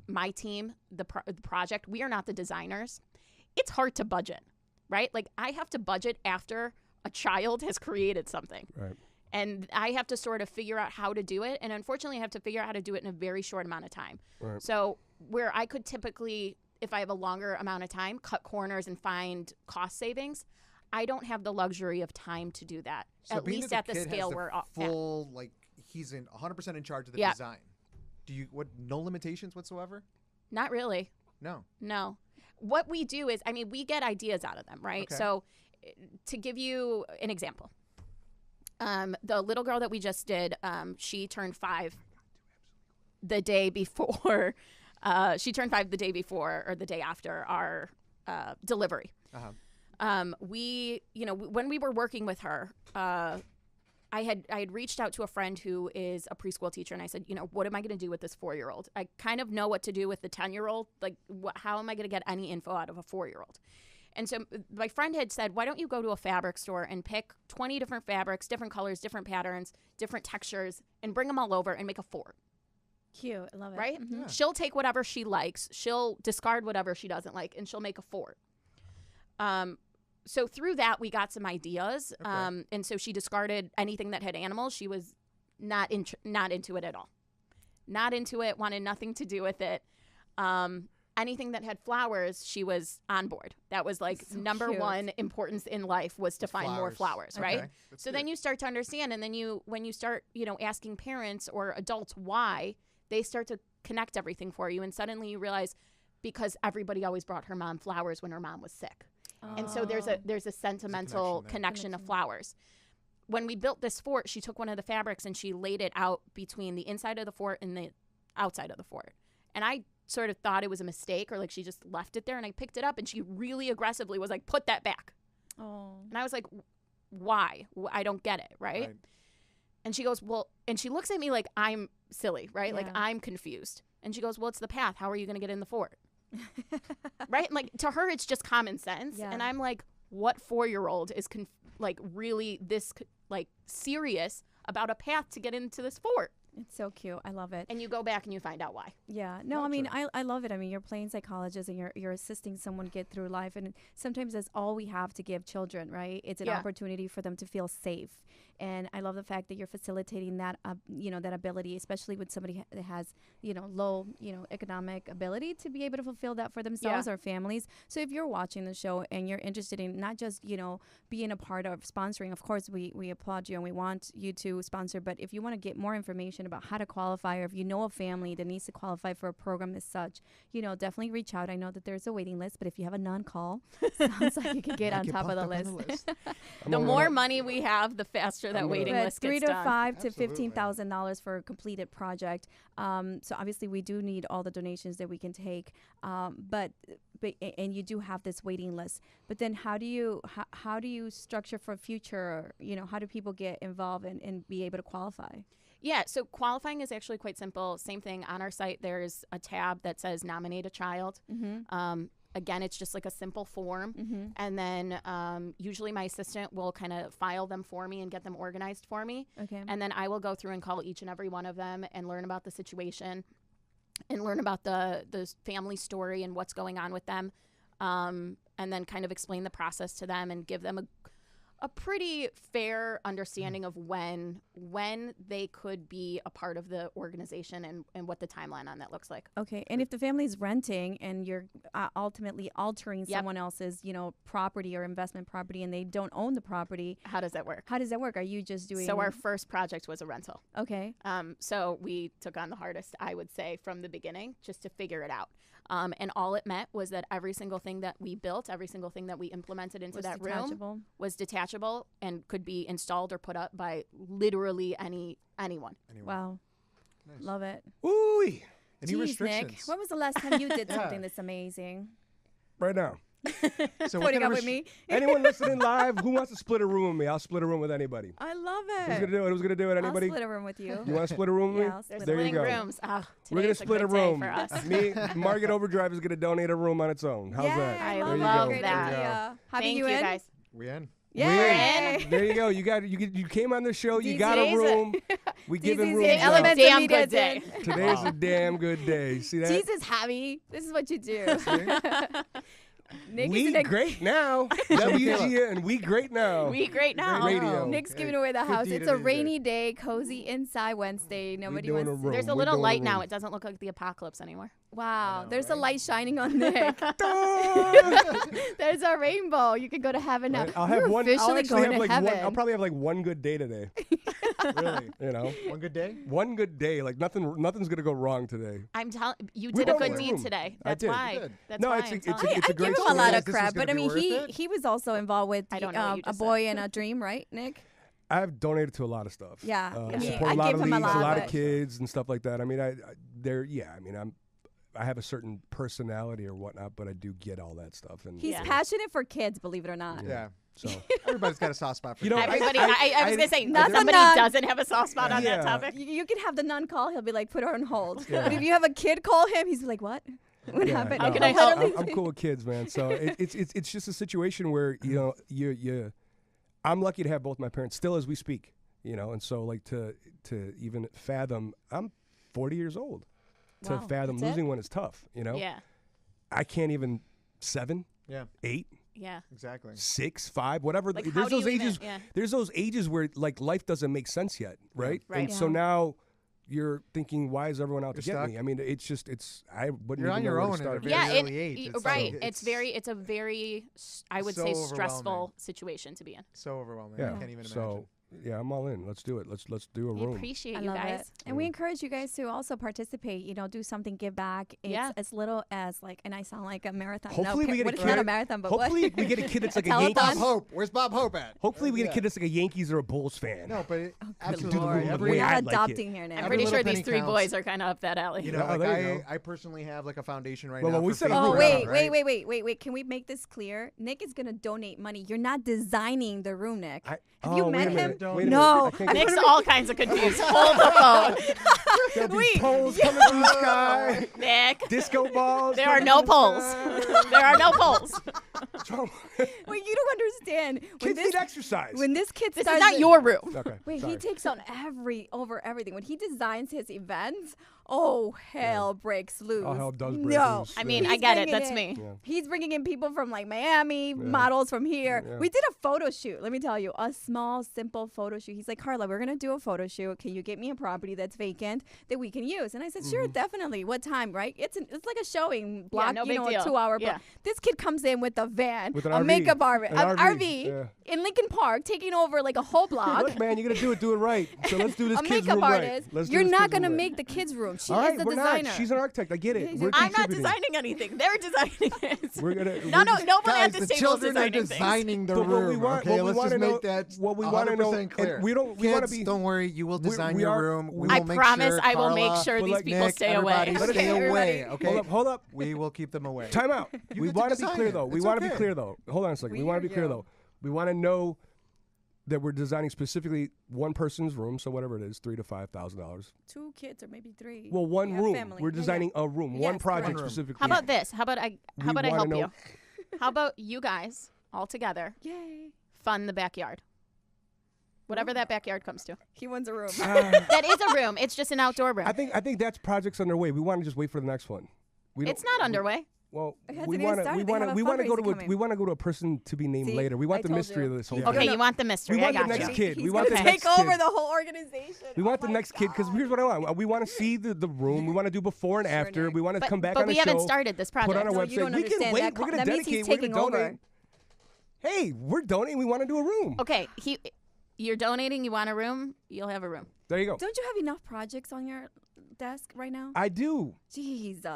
my team, the project, we are not the designers. It's hard to budget, right? Like, I have to budget after a child has created something. Right. And I have to sort of figure out how to do it. And unfortunately, I have to figure out how to do it in a very short amount of time. Right. So where I could typically, if I have a longer amount of time, cut corners and find cost savings, I don't have the luxury of time to do that, So at being least that at the kid has scale we're at. full, like, he's in 100% in charge of the Yeah. design. No limitations whatsoever? Not really. No. No. What we do is, I mean, we get ideas out of them, right? Okay. So to give you an example, the little girl that we just did, she turned 5 the day before. She turned 5 the day before or the day after our delivery. Uh-huh. When we were working with her, I had reached out to a friend who is a preschool teacher, and I said, what am I going to do with this 4-year-old? I kind of know what to do with the 10-year-old. Like, how am I going to get any info out of a 4-year-old? And so my friend had said, why don't you go to a fabric store and pick 20 different fabrics, different colors, different patterns, different textures, and bring them all over and make a fort, Cute. I love it. right? Mhm. Yeah. She'll take whatever she likes. She'll discard whatever she doesn't like, and she'll make a fort. So through that, we got some ideas. Okay. And so she discarded anything that had animals. She was not into it at all. Not into it, wanted nothing to do with it. Anything that had flowers, she was on board. That was like So number cute. one importance in life, was to find more flowers, right? Okay. That's So then good. you start to understand, and then when you start, asking parents or adults why, they start to connect everything for you, and suddenly you realize, because everybody always brought her mom flowers when her mom was sick. And so there's a sentimental connection of flowers. When we built this fort, she took one of the fabrics and she laid it out between the inside of the fort and the outside of the fort. And I sort of thought it was a mistake, or like she just left it there, and I picked it up and she really aggressively was like, put that back. Oh. And I was like, why? I don't get it, right? And she goes, well, and she looks at me like I'm silly, right? Like Yeah. I'm confused. And she goes, well, it's the path. How are you going to get in the fort? Right? And like, to her, it's just common sense. Yeah. And I'm like, what 4-year-old is really this serious about a path to get into this fort? It's so cute. I love it. And you go back and you find out why. Yeah. No, I mean, I love it. I mean, you're playing psychologist and you're assisting someone get through life. And sometimes that's all we have to give children, right? It's an Yeah. opportunity for them to feel safe. And I love the fact that you're facilitating that, that ability, especially with somebody that has, low, economic ability to be able to fulfill that for themselves or families. So if you're watching the show and you're interested in not just, being a part of sponsoring, of course, we applaud you and we want you to sponsor. But if you want to get more information about how to qualify, or if you know a family that needs to qualify for a program as such, definitely reach out. I know that there's a waiting list, but if you have a non-call, sounds like you could get on top of the list. The more money we have, the faster that waiting list gets $3,000 to done. $5,000 to Absolutely. $15,000 for a completed project. So obviously we do need all the donations that we can take, but and you do have this waiting list. But then how do you structure for future? How do people get involved and be able to qualify? Yeah, so qualifying is actually quite simple. Same thing on our site. There's a tab that says Nominate a Child. Again, it's just like a simple form. And then usually my assistant will kind of file them for me and get them organized for me. Okay. And then I will go through and call each and every one of them and learn about the situation and learn about the family story and what's going on with them. And then kind of explain the process to them and give them a pretty fair understanding of when they could be a part of the organization and what the timeline on that looks like. Okay, and if the family's renting and you're ultimately altering Yep. someone else's, property or investment property, and they don't own the property, How does that work? how does that work? Are you just doing? So our first project was a rental. Okay. So we took on the hardest, I would say, from the beginning, just to figure it out. And all it meant was that every single thing that we built, every single thing that we implemented into Was that room detachable? was detachable and could be installed or put up by literally anyone. Wow. Nice. Love it. Ooh, Any Jeez, restrictions? Nick, when was the last time you did something that's amazing? right now. So what Putting kind up of with me. Anyone listening live who wants to split a room with me? I'll split a room with anybody. I love Who's gonna it. do it? Who's gonna do it? Anybody? I'll split a room with you. You want to split a room with Yeah, me? I'll split There a you Splitting go. rooms. Oh, We're gonna today's a split a good day room. for us. Me, Market Overdrive is gonna donate a room on its own. How's Yay, that? I love There you love go. Great that. idea. Having Thank you you in? guys. We in? Yay. There you go. You came on the show. You got a Today's room. We giving DZ's rooms in out. Elements Damn of Media good day. Den. Today's a damn good day. See that? Jesus, Javi. This is what you do. Nick is We in a great now. WGN. We great now. We great now. Great radio. Nick's Hey, giving away the house. deed It's it a is rainy day, cozy inside Wednesday. Nobody doing wants a room. There's a We're little doing a light now. room. It doesn't look like the apocalypse anymore. Wow, know, there's a right? light shining on Nick. There's a rainbow. You can go to heaven now. I'll have We're one. I'll officially actually going have to like heaven. one. I'll probably have like one good day today. Really? You know, One good day? one good day. Like nothing's gonna go wrong today. I'm telling you, We did a don't good want deed room. today. I That's did. why. Good. That's No, why it's a- I'm it's a- telling you. I great give him a story. lot Realize of this was crap, gonna but I be mean, worth it? he was also involved with I don't know what you a just boy and a dream, right, Nick? I've donated to a lot of stuff. Yeah. I I mean, support I a lot give of him a leagues, a lot, lot of but- kids and stuff like that. I mean, I have a certain personality or whatnot, but I do get all that stuff. And He's Yeah. passionate for kids, believe it or not. Yeah. so Everybody's got a soft spot for You know, kids. Everybody, I- I was I- gonna say, That's a somebody nun. doesn't have a soft spot on Yeah. that topic. You can have the nun call. He'll be like, put her on hold. Yeah. But if you have a kid call him, he's like, what? What yeah, happened? no, How can I help? I'm cool with kids, man. So it's just a situation where you I'm lucky to have both my parents still as we speak. And so like to even fathom, I'm 40 years old. To Wow, fathom that's it? losing one is tough. Yeah, I can't even 7, Yeah, 8, yeah. exactly. 6, 5, whatever. Like, There's how do those you even- ages. yeah. There's those ages where like life doesn't make sense yet, right? Right. And so Yeah. now you're thinking, why is everyone out to You're get stuck. me? I mean, I wouldn't You're even on know your where to own at a start. very Yeah, early age. It's right. so- It's a very, I would so say, overwhelming. stressful situation to be in. So overwhelming. Yeah. I can't even imagine. So yeah, I'm all in. Let's do it. Let's do a We room. appreciate I you love guys. it. And we encourage you guys to also participate, do something, give back. It's Yeah. as little as like, and I sound like a marathon. Hopefully we get a what, it's kid- not a marathon, but Hopefully what? we get a kid that's like a Telethon? Yankees. Bob Hope. Where's Bob Hope at? Hopefully we get a Yeah. kid that's like a Yankees or a Bulls fan. No, but it, absolutely. do the room the Every- way We're I'd not like adopting it. here now. I'm Every pretty little sure these penny three counts. boys are kind of up that alley. You know, Oh, like there you go. I personally have like a foundation right Well, now. well, we for said a family Oh, room, wait, right? wait. Can we make this clear? Nick is going to donate money. You're not designing the room, Nick. Have you wait met a him? minute, Don't- wait a No. minute. I can't Nick's all kinds of confused. Hold the phone. Got these Wait. poles coming from the sky. Nick, Disco balls. there are coming no from the poles. sky. There are no poles. Wait, you don't understand. Kids need exercise. When this kid This is starts not your room. Okay. Wait, sorry. he takes on over everything. When he designs his events, oh, hell breaks loose. All hell does break no. loose. I mean, He's I get it. bringing That's in- me. Yeah. He's bringing in people from like Miami, models from here. Yeah. We did a photo shoot. Let me tell you, a small, simple photo shoot. He's like, Karla, we're gonna do a photo shoot. Can you get me a property that's vacant that we can use? And I said, sure, definitely. What time? Right? It's like a showing block. no you big know, deal. a 2-hour. Yeah. block. This kid comes in with a van, With an a RV. makeup RV, An an RV, in Lincoln Park, taking over like a whole block. Look, man, you're gonna do it right. So let's do this A kid's makeup room right. artist. Let's do You're this not kid's gonna room make right. the kids' room. She All right, is the we're designer. not. She's an architect. I get it. We're I'm not contributing. designing anything. They're designing it. We're gonna. No, we're no, just- no one Guys, at the this table is children are designing things. designing the But what room. we want, Okay, what we let's want just to know, make that what we want to 100% know, clear. and we don't. We want to Kids, be. don't worry, you will design we your are- room. We I will make promise sure, I will make Karla, sure But these like, people Nick, stay away. everybody Let us- stay away. everybody- Okay, Hold up. Hold up. we will keep them away. Time out. You We get to want to be design clear it. though. We It's want to be okay. clear though. Hold on a second. We want to be clear though. We want to know that we're designing specifically one person's room, so whatever it is, $3,000 to $5,000. 2 kids or maybe 3. Well, one Yeah, room. family. We're Yeah, yeah. designing a room, one Yes, project correct. specifically. How about this? How about I We help wanna you? know- How about you guys all together Yay. fund the backyard? Whatever that backyard comes to. He wants a room. That is a room. It's just an outdoor room. I think that's projects underway. We want to just wait for the next one. We It's don't- not underway. Well, It hasn't we even want to. started. We They want have to. a We want to go fundraiser to. coming. We want to go to a person to be named See, later. We want I the told mystery you. of this whole Yeah. thing. Okay, you want the mystery. We want I the got next you. kid. He's We want gonna the take next over kid. the whole organization. We Oh want the my next kid because God. here's what I want. We want to see the room. We want to do before and after. Nick. We want to come back But on we the show. haven't started this project. Put on our No, website. you don't We can understand. wait. That We're co- going to that means dedicate. he's We're going taking to donate. over. Hey, we're donating. We want to do a room. Okay, you're donating. You want a room? You'll have a room. There you go. Don't you have enough projects on your desk right now? I do. Jeez.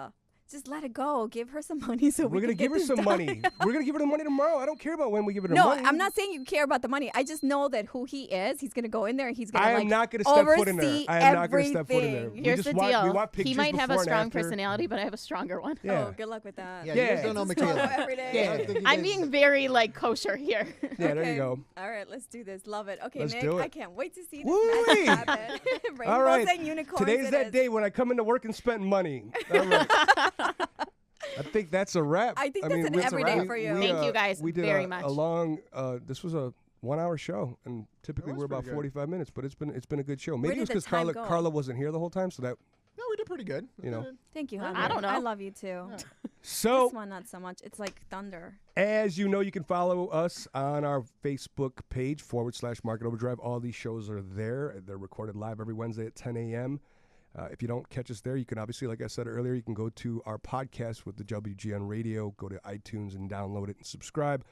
just let it go. Give her some money so We're we gonna can give her get this some done. money. We're gonna give her the money tomorrow. I don't care about when we give her the No, money. I'm not saying you care about the money. I just know that who he is. He's gonna go in there and he's gonna I am like not gonna step foot in there. oversee I am not gonna step foot in there. everything. We Here's just the want- deal. we want pictures He might have a before and strong after. personality, but I have a stronger one. Yeah. Oh, good luck with that. Yeah, Yeah. you guys don't know Just follow Michaela. every day. Yeah. I don't think you I'm guys- being very like kosher here. Yeah, there you go. All right, let's do this. Love it. Okay, Let's Nick, do it. I can't wait to see this Woo-wee. magic happen. Rainbows All right. and unicorns. Today's it that is. day when I come into work and spend money. All right. I think that's a wrap. I think that's an everyday for you. Thank you guys we did very a much. long. This was a 1 hour show, and typically was we're about pretty good. 45 minutes, but it's been a good show. Maybe did it was the because time Karla go? wasn't here the whole time, so that No, we did pretty good. You know. Thank you, Javier. I don't know. I love you too. so. This one, not so much. It's like thunder. As you know, you can follow us on our Facebook page /Market Overdrive. All these shows are there. They're recorded live every Wednesday at 10 a.m. If you don't catch us there, you can obviously, like I said earlier, you can go to our podcast with the WGN Radio, go to iTunes and download it and subscribe.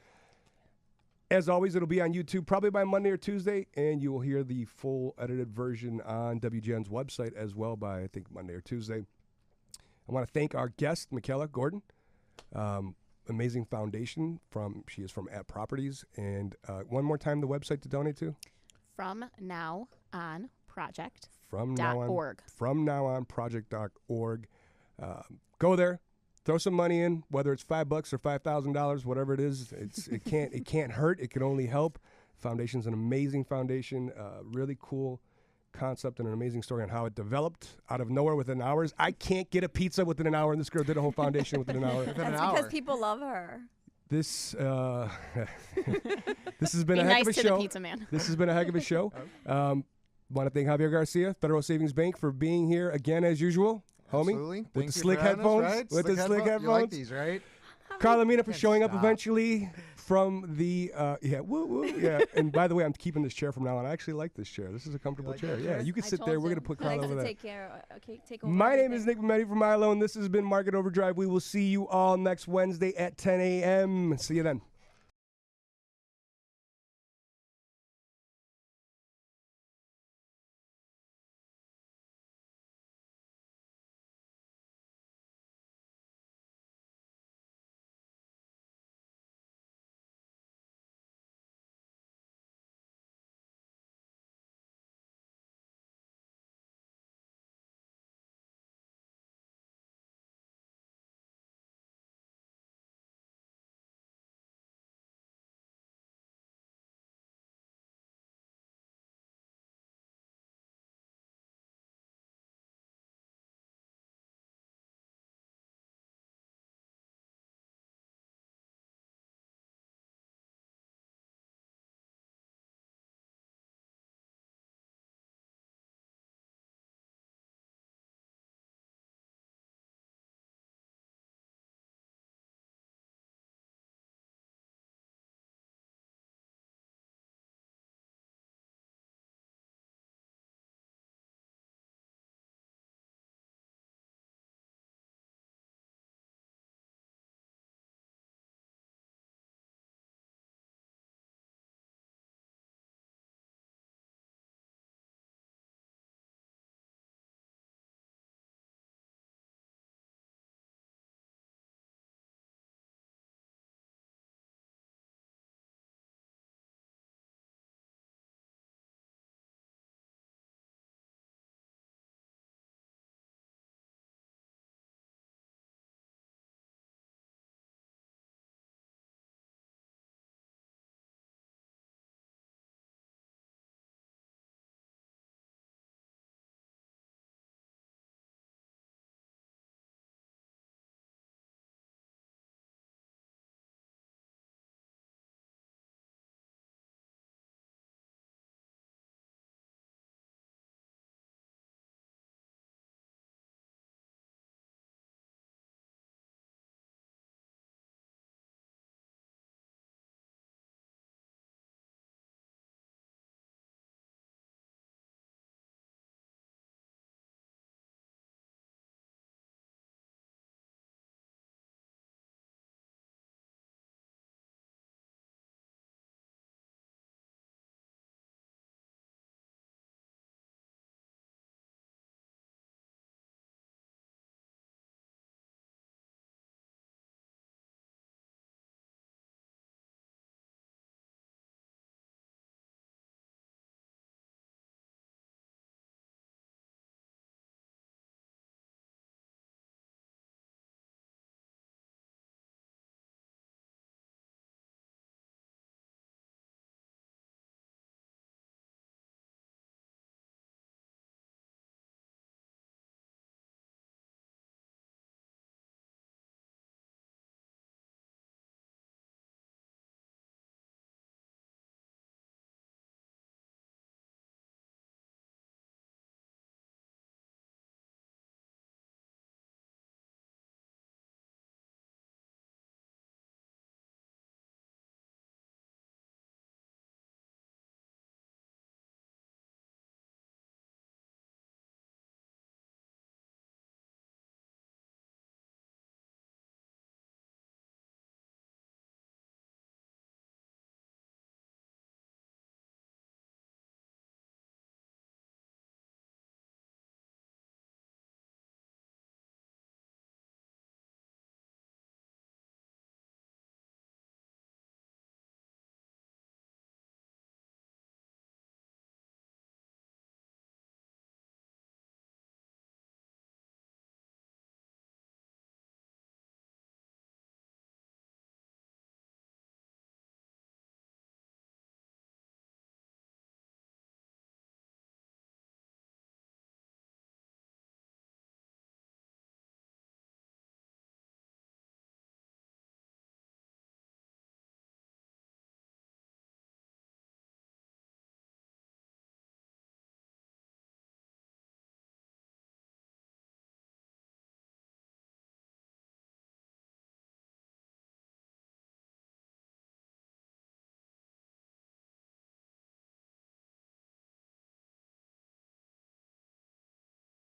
As always, it'll be on YouTube probably by Monday or Tuesday, and you will hear the full edited version on WGN's website as well by, I think, Monday or Tuesday. I want to thank our guest, Michaela Gordon. Amazing foundation she is from At Properties. And one more time, the website to donate to? From now on project. From dot now on, org. From now on project.org. Go there, throw some money in, whether it's $5 or $5,000, whatever it is. It can't hurt. It can only help. Foundation's an amazing foundation, really cool concept and an amazing story on how it developed out of nowhere within hours. I can't get a pizza within an hour, and this girl did a whole foundation within an hour. That's because people love her. This this has been Be a heck nice of a to show. the pizza man. This has been a heck of a show. Want to thank Javier Garcia, Federal Savings Bank, for being here again as usual, homie. Absolutely. With Thank the you slick for having us, headphones. right? With the slick You like headphones. these, right? Karla, Mina for Can't showing up stop. eventually from the yeah. And by the way, I'm keeping this chair from now on. I actually like this chair. This is a comfortable like chair. that Yeah, chair? you can I sit told there. We're you. gonna put He likes Karla over to there. take care. Okay, take over. My name is everything. Nick Memeti from iLoan. This has been Market Overdrive. We will see you all next Wednesday at 10 a.m. See you then.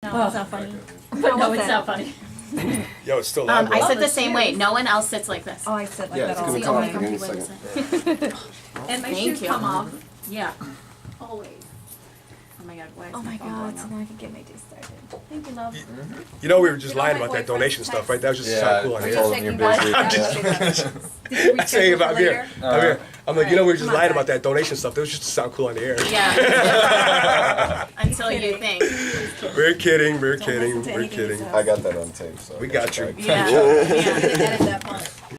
No, it's not funny. No, it's not funny. Yo, it's still live. I bro. sit the same way. No one else sits like this. Oh, I sit like Yeah, that it's all gonna the come time. off in a second. And my Thank shoes you. come off. Yeah. Always. Oh my God. Why is Oh my phone God! going So off? now I can get my day started. Thank you, love. You know, we were just You know, lying my about that boyfriend's donation stuff, right? That was just Yeah, so cool on I the told air. him you're Checking busy. Did you I say reschedule about for here. later? I'm here. I'm like, you know, we were just Come on, lying guys. about that donation stuff. That was just to sound cool on the air. Yeah. Until you think. We're kidding. We're Don't kidding. listen to We're anything he kidding. says. I got that on tape. So We got you. Yeah. Yeah. Edit that part.